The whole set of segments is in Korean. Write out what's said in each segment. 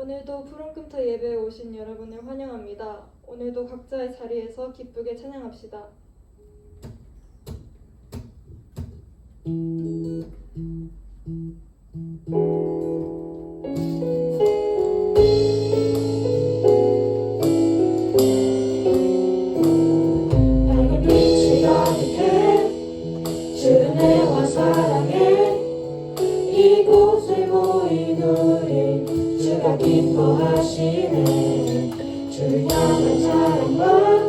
오늘도 푸른금터 예배에 오신 여러분을 환영합니다. 오늘도 각자의 자리에서 기쁘게 찬양합시다. 밝은 빛이 가득해 주은혜와 사랑해 이곳에 모인 우리 주가 기뻐하시네. 주를 향한 사랑과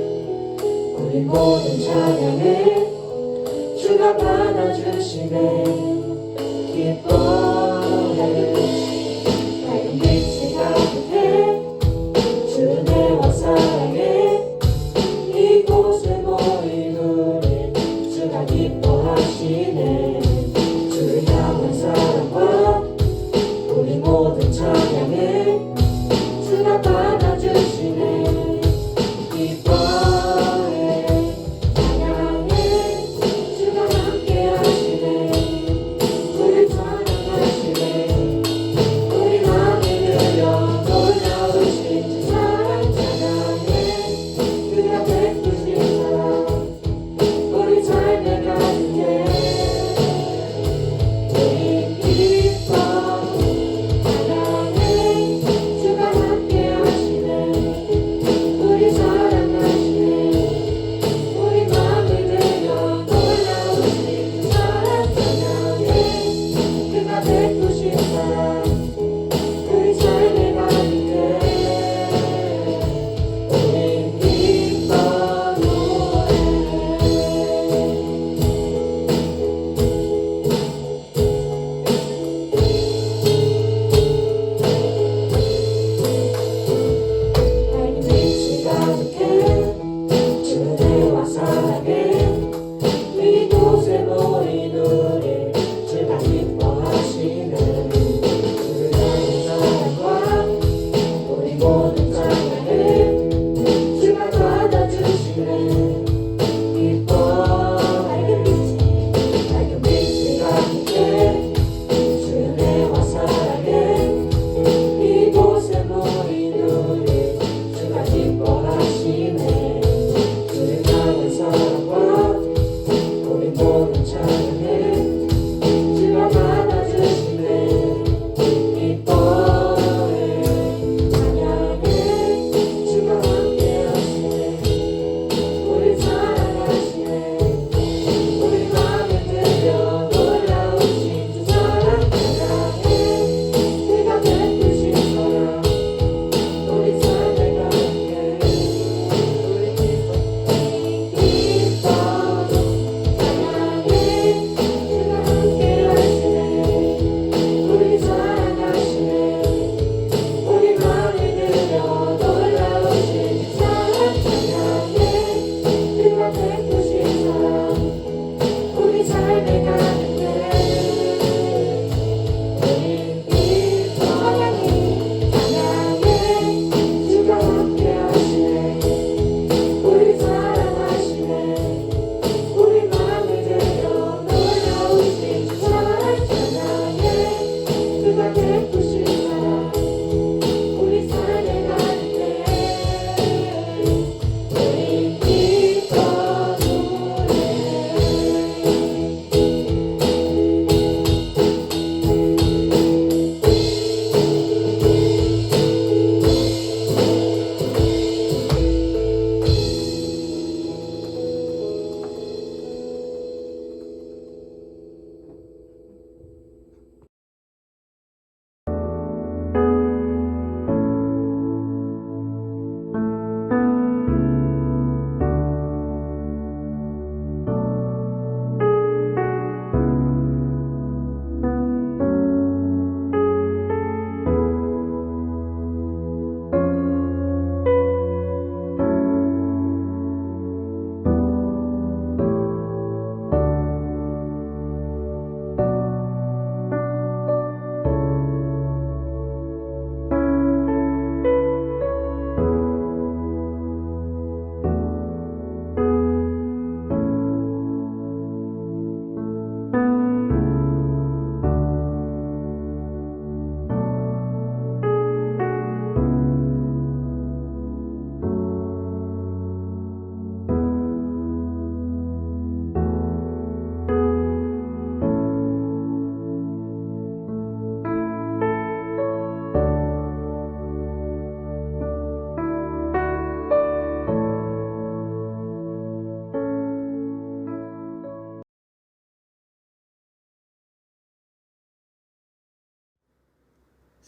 우리 모든 찬양을 주가 받아주시네. 기뻐해. 밝은 빛이 가득해 주은혜와 사랑해 이곳에 모인 우리 주가 기뻐하시네. 주를 향한 사랑과 우리 모든 찬양을 주가 받아주시네. 기뻐해. 찬양해. 주가 함께하시네. 우리 찬양하시네. 우리 맘을 들여 놀라우신 주 사랑 찬양해. 그가 베푸신 사랑 우리 삶에 가득해. 우리 기뻐 찬양해. 주가 함께하시네. 우리 사랑하시네. 우리 맘을 들여 놀라우신 주 사랑 찬양해. 그가 베푸신 사랑 우리 삶에 가득해. 우리 기뻐 노래해. 밝은 빛이 가득해 주은혜와 사랑해 이곳에 모인 우리 주가 기뻐하시네. 주를 향한 사랑과 우리 모든 찬양을 주가 받아주시네. 기뻐. 밝은 빛이 가득해 주은혜와 사랑해 이곳에 모인 우리 주가 기뻐하시네. 주를 향한 사랑과 우리 모든 찬양을 주가 받아주시네. 기뻐해. 찬양해.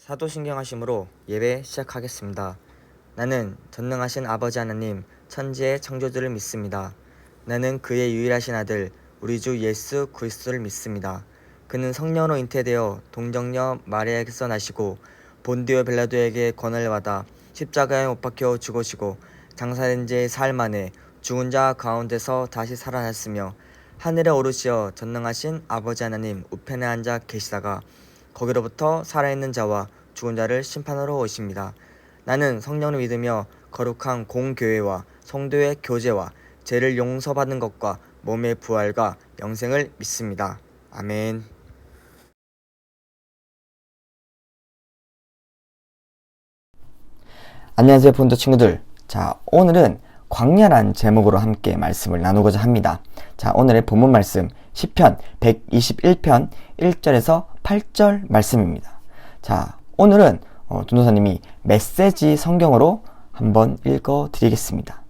사도신경하심으로 예배 시작하겠습니다. 나는 전능하신 아버지 하나님 천지의 창조주를 믿습니다. 나는 그의 유일하신 아들 우리 주 예수 그리스도를 믿습니다. 그는 성령으로 잉태되어 동정녀 마리아에게서 나시고 본디오 빌라도에게 권한을 받아 십자가에 못 박혀 죽으시고 장사된 지 사흘 만에 죽은 자 가운데서 다시 살아났으며 하늘에 오르시어 전능하신 아버지 하나님 우편에 앉아 계시다가 거기로부터 살아있는 자와 죽은 자를 심판하러 오십니다. 나는 성령을 믿으며 거룩한 공교회와 성도의 교제와 죄를 용서받는 것과 몸의 부활과 영생을 믿습니다. 아멘. 안녕하세요 본도 친구들. 자, 오늘은 광야란 제목으로 함께 말씀을 나누고자 합니다. 자, 오늘의 본문 말씀 시편 121편 1절에서 8절 말씀입니다. 자, 오늘은 전도사님이 메시지 성경으로 한번 읽어 드리겠습니다.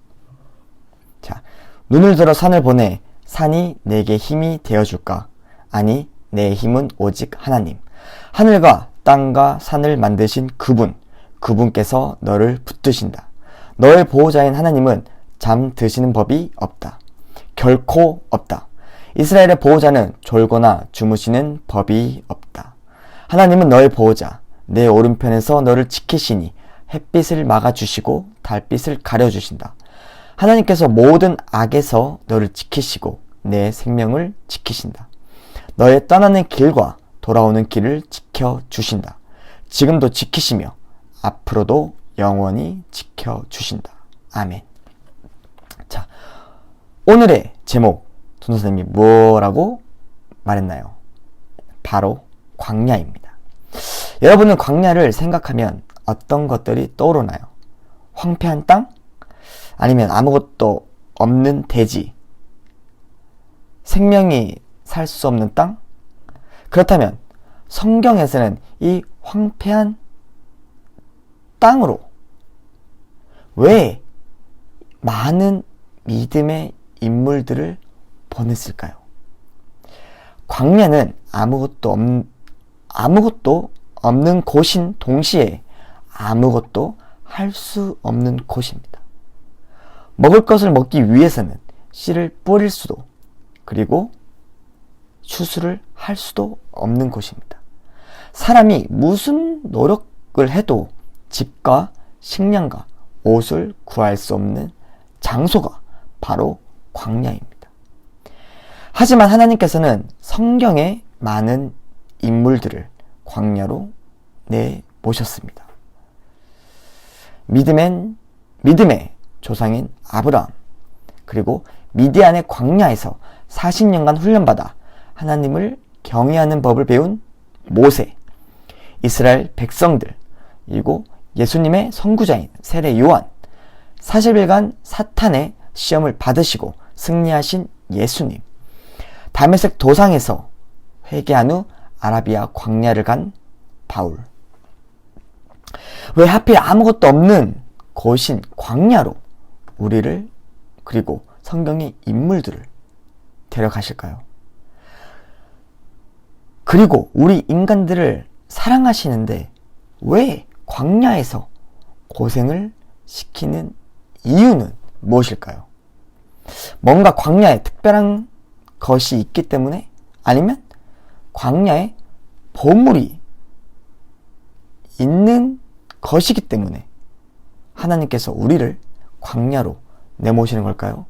자, 눈을 들어 산을 보내 산이 내게 힘이 되어줄까? 아니, 내 힘은 오직 하나님. 하늘과 땅과 산을 만드신 그분께서 너를 붙드신다. 너의 보호자인 하나님은 잠드시는 법이 없다. 결코 없다. 이스라엘의 보호자는 졸거나 주무시는 법이 없다. 하나님은 너의 보호자, 내 오른편에서 너를 지키시니 햇빛을 막아주시고 달빛을 가려주신다. 하나님께서 모든 악에서 너를 지키시고 내 생명을 지키신다. 너의 떠나는 길과 돌아오는 길을 지켜주신다. 지금도 지키시며 앞으로도 영원히 지켜주신다. 아멘. 자, 오늘의 제목 전도사님이 뭐라고 말했나요? 바로 광야입니다. 여러분은 광야를 생각하면 어떤 것들이 떠오르나요? 황폐한 땅? 아니면 아무것도 없는 대지? 생명이 살 수 없는 땅? 그렇다면 성경에서는 이 황폐한 땅으로 왜 많은 믿음의 인물들을 보냈을까요? 광야는 아무것도 없는 곳인 동시에 아무것도 할 수 없는 곳입니다. 먹을 것을 먹기 위해서는 씨를 뿌릴 수도 그리고 추수를 할 수도 없는 곳입니다. 사람이 무슨 노력을 해도 집과 식량과 옷을 구할 수 없는 장소가 바로 광야입니다. 하지만 하나님께서는 성경의 많은 인물들을 광야로 내모셨습니다. 믿음의 조상인 아브라함, 그리고 미디안의 광야에서 40년간 훈련받아 하나님을 경외하는 법을 배운 모세, 이스라엘 백성들, 그리고 예수님의 선구자인 세례 요한, 40일간 사탄의 시험을 받으시고 승리하신 예수님, 다메섹 도상에서 회개한 후 아라비아 광야를 간 바울. 왜 하필 아무것도 없는 곳인 광야로 우리를 그리고 성경의 인물들을 데려가실까요? 그리고 우리 인간들을 사랑하시는데 왜 광야에서 고생을 시키는 이유는 무엇일까요? 뭔가 광야에 특별한 것이 있기 때문에? 아니면 광야에 보물이 있는 것이기 때문에 하나님께서 우리를 광야로 내모시는 걸까요?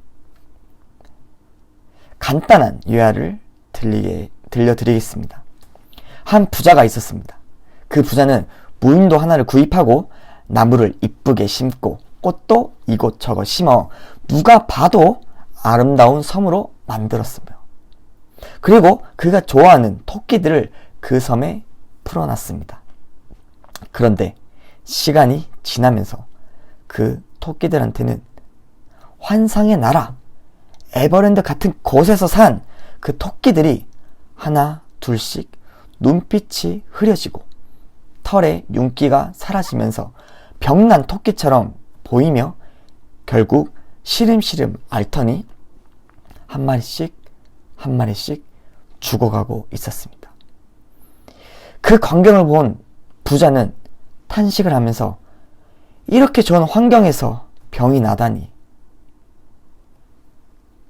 간단한 요약을 들려드리겠습니다. 한 부자가 있었습니다. 그 부자는 무인도 하나를 구입하고 나무를 이쁘게 심고 꽃도 이곳저곳 심어 누가 봐도 아름다운 섬으로 만들었으며, 그리고 그가 좋아하는 토끼들을 그 섬에 풀어놨습니다. 그런데 시간이 지나면서 그 토끼들한테는 환상의 나라 에버랜드 같은 곳에서 산 그 토끼들이 하나 둘씩 눈빛이 흐려지고 털에 윤기가 사라지면서 병난 토끼처럼 보이며 결국 시름시름 앓더니 한 마리씩 한 마리씩 죽어가고 있었습니다. 그 광경을 본 부자는 탄식을 하면서 이렇게 좋은 환경에서 병이 나다니,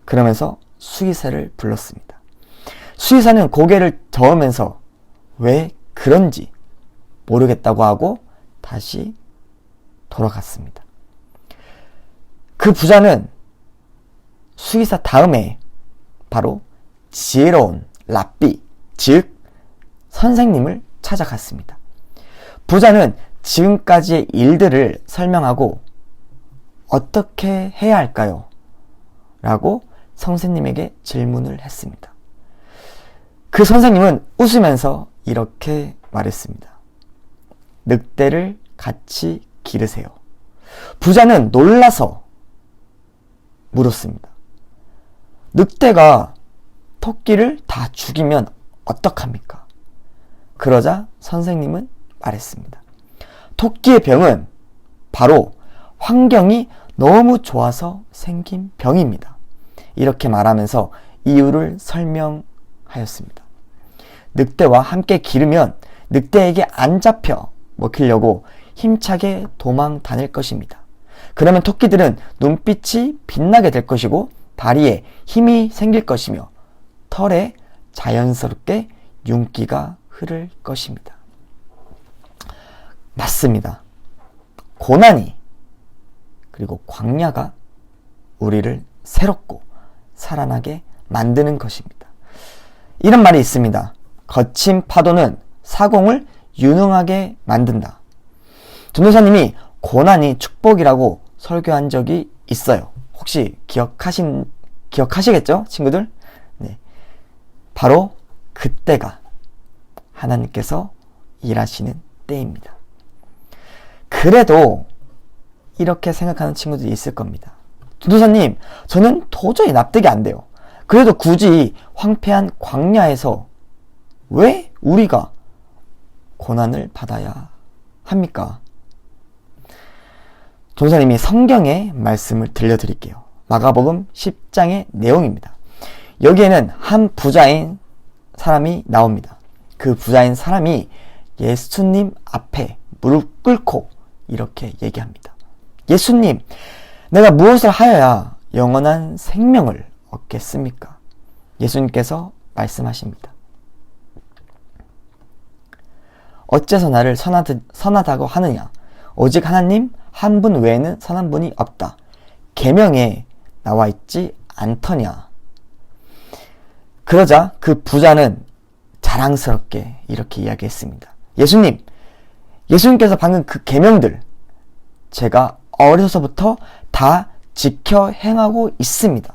그러면서 수의사를 불렀습니다. 수의사는 고개를 저으면서 왜 그런지 모르겠다고 하고 다시 돌아갔습니다. 그 부자는 수의사 다음에 바로 지혜로운 랍비, 즉 선생님을 찾아갔습니다. 부자는 지금까지의 일들을 설명하고 어떻게 해야 할까요? 라고 선생님에게 질문을 했습니다. 그 선생님은 웃으면서 이렇게 말했습니다. 늑대를 같이 기르세요. 부자는 놀라서 물었습니다. 늑대가 토끼를 다 죽이면 어떡합니까? 그러자 선생님은 말했습니다. 토끼의 병은 바로 환경이 너무 좋아서 생긴 병입니다. 이렇게 말하면서 이유를 설명하였습니다. 늑대와 함께 기르면 늑대에게 안 잡혀 먹히려고 힘차게 도망 다닐 것입니다. 그러면 토끼들은 눈빛이 빛나게 될 것이고 다리에 힘이 생길 것이며 털에 자연스럽게 윤기가 흐를 것입니다. 맞습니다. 고난이 그리고 광야가 우리를 새롭고 살아나게 만드는 것입니다. 이런 말이 있습니다. 거친 파도는 사공을 유능하게 만든다. 전도사님이 고난이 축복이라고 설교한 적이 있어요. 혹시 기억하시겠죠, 친구들? 네. 바로 그때가 하나님께서 일하시는 때입니다. 그래도 이렇게 생각하는 친구들이 있을 겁니다. 전도사님, 저는 도저히 납득이 안 돼요. 그래도 굳이 황폐한 광야에서 왜 우리가 고난을 받아야 합니까? 전도사님이 성경의 말씀을 들려드릴게요. 마가복음 10장의 내용입니다. 여기에는 한 부자인 사람이 나옵니다. 그 부자인 사람이 예수님 앞에 무릎 꿇고 이렇게 얘기합니다. 예수님, 내가 무엇을 하여야 영원한 생명을 얻겠습니까? 예수님께서 말씀하십니다. 어째서 나를 선하다고 하느냐? 오직 하나님 한 분 외에는 선한 분이 없다. 계명에 나와 있지 않더냐? 그러자 그 부자는 자랑스럽게 이렇게 이야기했습니다. 예수님께서 방금 그 계명들 제가 어려서부터 다 지켜 행하고 있습니다.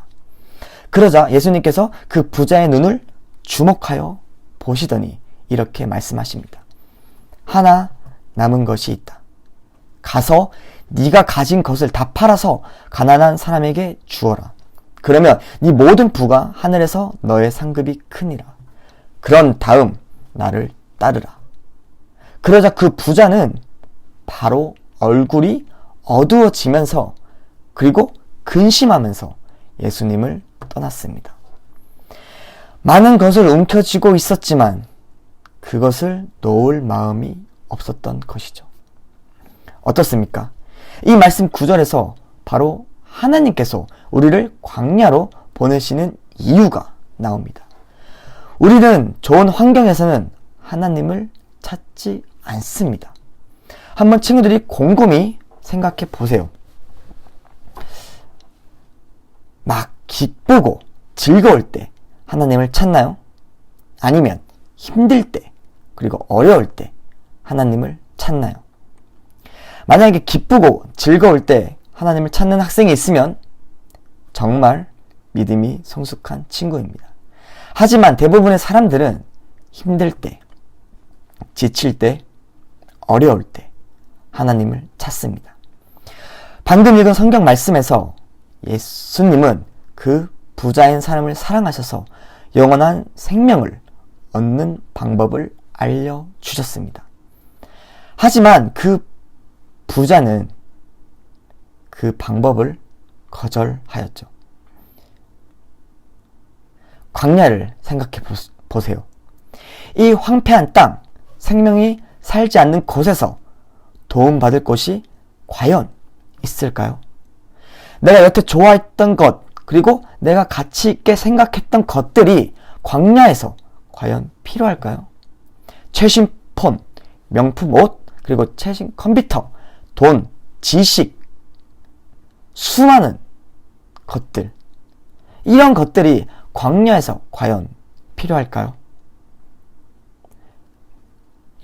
그러자 예수님께서 그 부자의 눈을 주목하여 보시더니 이렇게 말씀하십니다. 하나 남은 것이 있다. 가서 네가 가진 것을 다 팔아서 가난한 사람에게 주어라. 그러면 네 모든 부가 하늘에서 너의 상급이 크니라. 그런 다음 나를 따르라. 그러자 그 부자는 바로 얼굴이 어두워지면서 그리고 근심하면서 예수님을 떠났습니다. 많은 것을 움켜쥐고 있었지만 그것을 놓을 마음이 없었던 것이죠. 어떻습니까? 이 말씀 9절에서 바로 하나님께서 우리를 광야로 보내시는 이유가 나옵니다. 우리는 좋은 환경에서는 하나님을 찾지 않습니다. 한번 친구들이 곰곰이 생각해 보세요. 막 기쁘고 즐거울 때 하나님을 찾나요? 아니면 힘들 때 그리고 어려울 때 하나님을 찾나요? 만약에 기쁘고 즐거울 때 하나님을 찾는 학생이 있으면 정말 믿음이 성숙한 친구입니다. 하지만 대부분의 사람들은 힘들 때, 지칠 때, 어려울 때 하나님을 찾습니다. 방금 읽은 성경 말씀에서 예수님은 그 부자인 사람을 사랑하셔서 영원한 생명을 얻는 방법을 알려주셨습니다. 하지만 그 부자는 그 방법을 거절하였죠. 광야를 생각해 보세요. 이 황폐한 땅, 생명이 살지 않는 곳에서 도움받을 곳이 과연 있을까요? 내가 여태 좋아했던 것, 그리고 내가 가치 있게 생각했던 것들이 광야에서 과연 필요할까요? 최신 폰, 명품 옷, 그리고 최신 컴퓨터, 돈, 지식, 수많은 것들, 이런 것들이 광야에서 과연 필요할까요?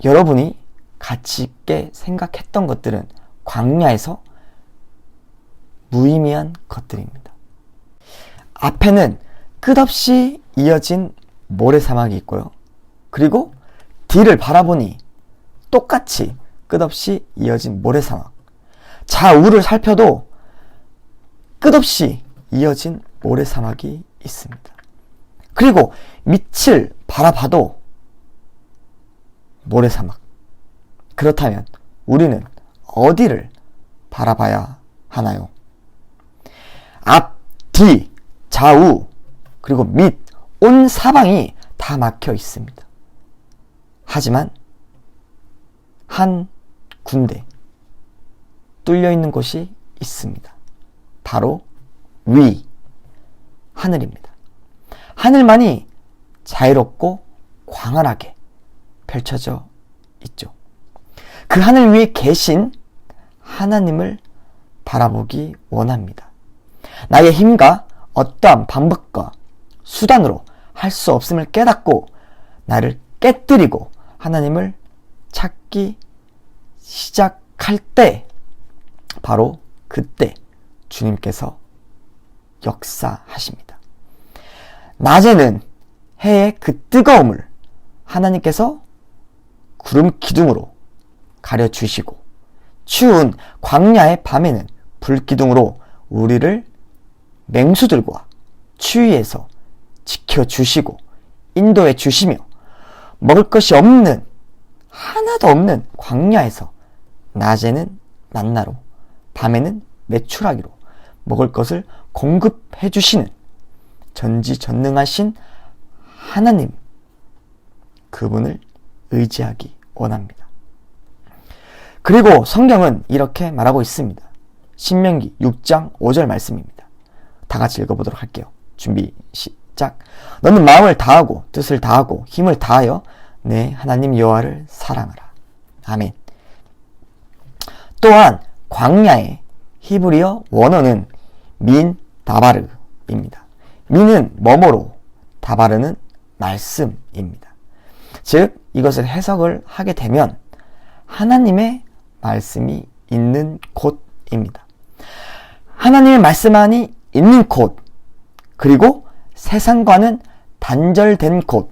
여러분이 가치 있게 생각했던 것들은 광야에서 무의미한 것들입니다. 앞에는 끝없이 이어진 모래사막이 있고요. 그리고 뒤를 바라보니 똑같이 끝없이 이어진 모래사막. 좌우를 살펴도 끝없이 이어진 모래사막이 있습니다. 그리고 밑을 바라봐도 모래사막. 그렇다면 우리는 어디를 바라봐야 하나요? 앞, 뒤, 좌우, 그리고 밑, 온 사방이 다 막혀 있습니다. 하지만 한 군데 뚫려 있는 곳이 있습니다. 바로 위, 하늘입니다. 하늘만이 자유롭고 광활하게 펼쳐져 있죠. 그 하늘 위에 계신 하나님을 바라보기 원합니다. 나의 힘과 어떠한 방법과 수단으로 할 수 없음을 깨닫고 나를 깨뜨리고 하나님을 찾기 시작할 때, 바로 그때 주님께서 역사하십니다. 낮에는 해의 그 뜨거움을 하나님께서 구름 기둥으로 가려주시고, 추운 광야의 밤에는 불기둥으로 우리를 맹수들과 추위에서 지켜주시고 인도해 주시며, 먹을 것이 없는, 하나도 없는 광야에서 낮에는 만나로, 밤에는 메추라기로 먹을 것을 공급해 주시는 전지전능하신 하나님, 그분을 의지하기 원합니다. 그리고 성경은 이렇게 말하고 있습니다. 신명기 6장 5절 말씀입니다. 다 같이 읽어보도록 할게요. 준비 시작. 너는 마음을 다하고 뜻을 다하고 힘을 다하여 내 하나님 여호와를 사랑하라. 아멘. 또한 광야의 히브리어 원어는 민 다바르입니다. 민은 뭐뭐로, 다바르는 말씀입니다. 즉 이것을 해석을 하게 되면 하나님의 말씀이 있는 곳입니다. 하나님의 말씀만이 있는 곳, 그리고 세상과는 단절된 곳,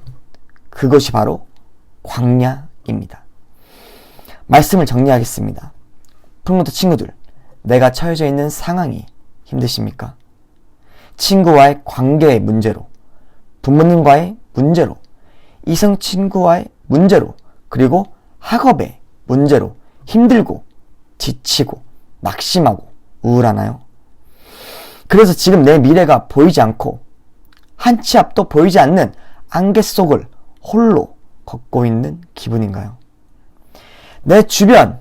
그것이 바로 광야입니다. 말씀을 정리하겠습니다. 풍로트 친구들, 내가 처해져 있는 상황이 힘드십니까? 친구와의 관계의 문제로, 부모님과의 문제로, 이성 친구와의 문제로, 그리고 학업의 문제로 힘들고 지치고 낙심하고 우울하나요? 그래서 지금 내 미래가 보이지 않고 한 치 앞도 보이지 않는 안개 속을 홀로 걷고 있는 기분인가요? 내 주변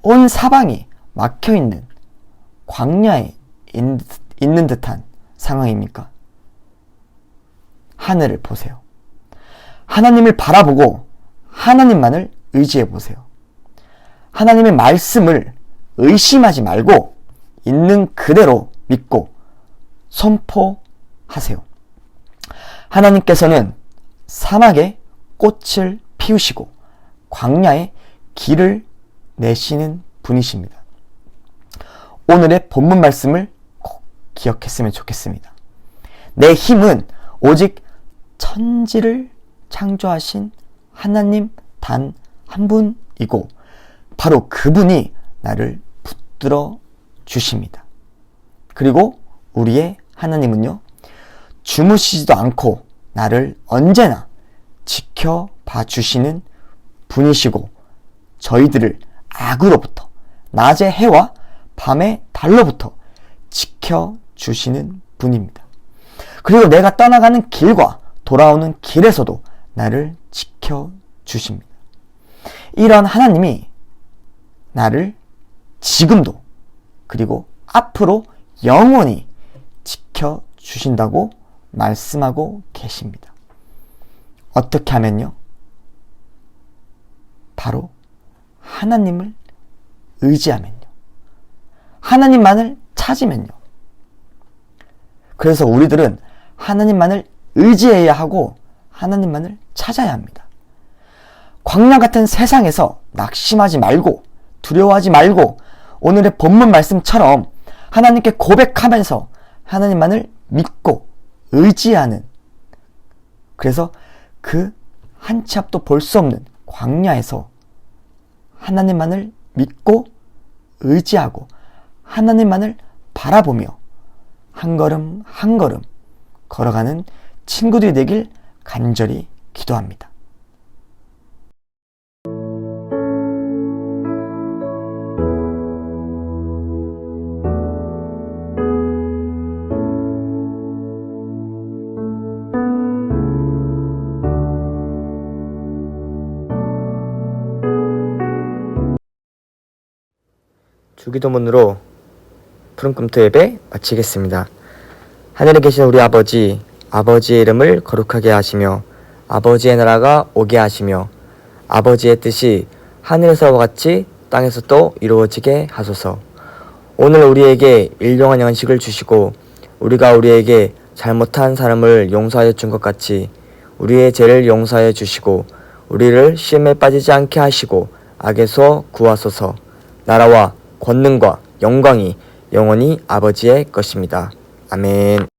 온 사방이 막혀있는 광야에 있는 듯한 상황입니까? 하늘을 보세요. 하나님을 바라보고 하나님만을 의지해 보세요. 하나님의 말씀을 의심하지 말고 있는 그대로 믿고 선포하세요. 하나님께서는 사막에 꽃을 피우시고 광야에 길을 내시는 분이십니다. 오늘의 본문 말씀을 꼭 기억했으면 좋겠습니다. 내 힘은 오직 천지를 창조하신 하나님 단 한 분이고 바로 그분이 나를 붙들어 주십니다. 그리고 우리의 하나님은요, 주무시지도 않고 나를 언제나 지켜봐 주시는 분이시고 저희들을 악으로부터, 낮의 해와 밤의 달로부터 지켜주시는 분입니다. 그리고 내가 떠나가는 길과 돌아오는 길에서도 나를 지켜주십니다. 이런 하나님이 나를 지금도 그리고 앞으로 영원히 지켜주신다고 말씀하고 계십니다. 어떻게 하면요? 바로 하나님을 의지하면요. 하나님만을 찾으면요. 그래서 우리들은 하나님만을 의지해야 하고 하나님만을 찾아야 합니다. 광야 같은 세상에서 낙심하지 말고 두려워하지 말고 오늘의 본문 말씀처럼 하나님께 고백하면서 하나님만을 믿고 의지하는, 그래서 그 한 치 앞도 볼 수 없는 광야에서 하나님만을 믿고 의지하고 하나님만을 바라보며 한 걸음 한 걸음 걸어가는 친구들이 되길 간절히 기도합니다. 주기도문으로 푸른꿈토 예배 마치겠습니다. 하늘에 계신 우리 아버지, 아버지의 이름을 거룩하게 하시며 아버지의 나라가 오게 하시며 아버지의 뜻이 하늘에서와 같이 땅에서도 이루어지게 하소서. 오늘 우리에게 일용할 양식을 주시고 우리가 우리에게 잘못한 사람을 용서하여 준 것 같이 우리의 죄를 용서하여 주시고 우리를 시험에 빠지지 않게 하시고 악에서 구하소서. 나라와 권능과 영광이 영원히 아버지의 것입니다. 아멘.